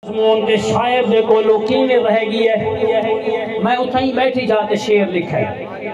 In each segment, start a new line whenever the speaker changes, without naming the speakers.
تے شاعر دے کو لوکینے رہ گئی ہے میں اتھائی بیٹھی جاتے شعر لکھا ہے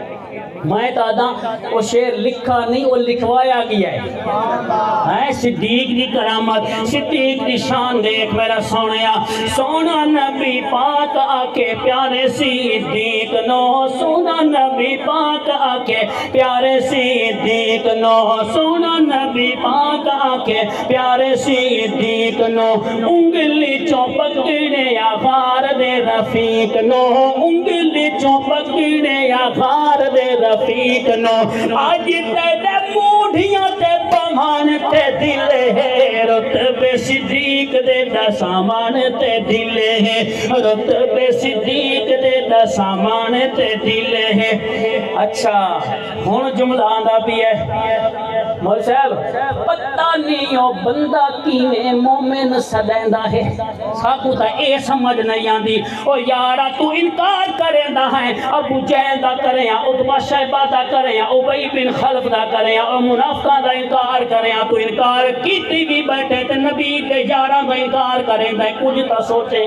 میں تادا وہ شعر لکھا نہیں وہ لکھوایا گیا ہے صدیق دی کرامت صدیق دی شان دیکھ میرا سونیا سونا نبی پاک آکے پیارے صدیق نو سونا نبی پاک آکے پیارے صدیق نو سونا نبی پاک آکے پیارے صدیق نو انگلی چوپکڑے یا غار دے رفیق نو انگلی چوپکڑے یا غار دے رفیق نو آج تیرے موڑیاں تے بمان تے دل ہے رتبے صدیق دے دا سامان تے دل ہے رتبے صدیق دے دا سامان تے دل ہے اچھا ہون جملہ آندہ بھی ہے مول صاحب پتہ نہیں ہو بندہ کینے مومن سدیندہ ہے ساکو تا اے سمجھ نہیں آندی او یارا تو انکار کریں دا ہے ابو جہل دا کریں اتبا شیبہ دا کریں ابی بن خلف دا کریں اور منافقہ دا انکار کریں تو انکار کیتی بھی بیٹھے تے نبی کے یارہ دا انکار کریں دا کچھ تا سوچیں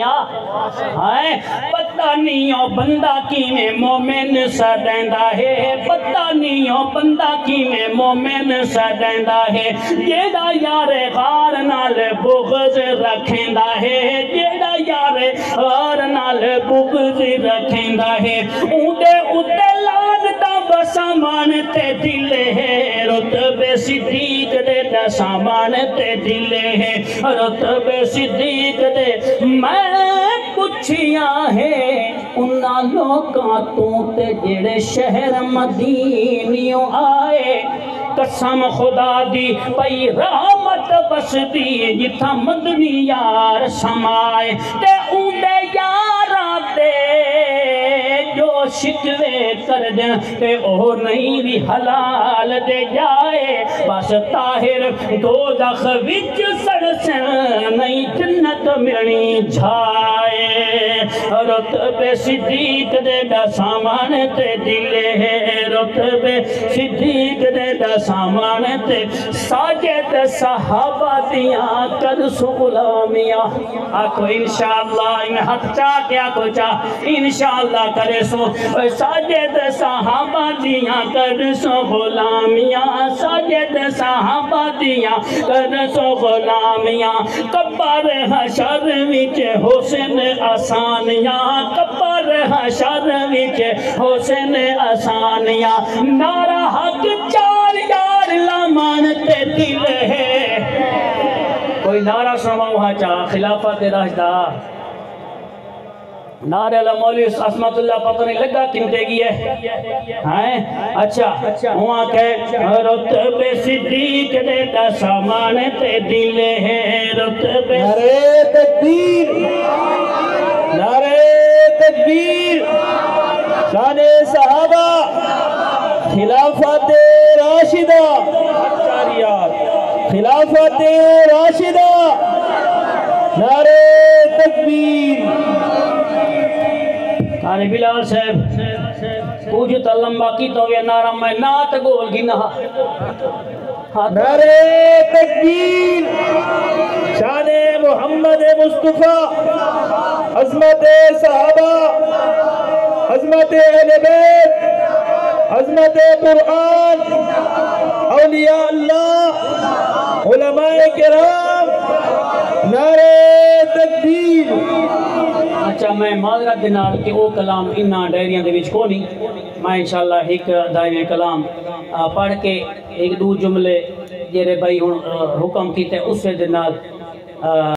پتہ نہیں ہو بندہ کینے مومن سدیندہ ہے پتہ نہیں ہو بندہ کینے مومن سدیندہ ہے جیڑا یار غار نال بغض رکھیندہ ہے جیڑا یار غار نال بغض رکھیندہ ہے اُتے لال دا بسامان تے دل ہے رتبے صدیق دے دا سامان تے دل ہے رتبے صدیق دے میں پچھیاں ہے انہاں لوکاں تو تے جڑے شہر مدینیوں آئے قسم خدا دی پئی رحمت بس دی جتھا مدنی یار سمائے تے اونڈے یاراں تے جو شکوے کر دیں تے او نہیں بھی حلال دے جائے بس طاہر دوزخ وچ سڑسن نہیں جنت ملنی جھائے رتبے صدیق دے دا سامان تے دل ہے رتبے صدیق دے دا سامان تے ساجد صحابہ دیاں کر سو غلامیاں آکو انشاءاللہ ان حق چاہ کیا کو چاہ انشاءاللہ کرے سو ساجد صحابہ دیاں کر سو غلامیاں ساجد صحابہ دیاں کر سو غلامیاں قبر حشر وچ حسن آسانیاں قبر حشر وچ حسن آسانیاں نعرہ حق چار یار لامان تے دل ہے کوئی نعرہ سنواؤ ہاں چاہ خلافت راشدہ نعرہ مولی عصمت اللہ پتہ نہیں لگا کنتے گی ہے اچھا وہاں کہ رتبے صدیق دے دا سامان تے دل ہے رتبے
نعرہ تکبیر نعرہ تکبیر شان صحابہ خلافت راشدہ خلافت راشدہ نعرہ تکبیر
قاری بلال صاحب پوجھتا لمبا کی تو یہ نعرہ میں نات گول گنا
نعرہ تکبیر شان محمد مصطفیٰ عظمت صحابہ عظمت اہل بیت عظمت قرآن اولیاء اللہ علماء کرام نعرہ تکبیر
اچھا میں معذرت دینار کہ وہ کلام انہاں ڈائریاں دے وچ کو نہیں میں انشاءاللہ ایک دائمی کلام پڑھ کے ایک دو جملے جیرے بھائی حکم کیتے اس سے دینار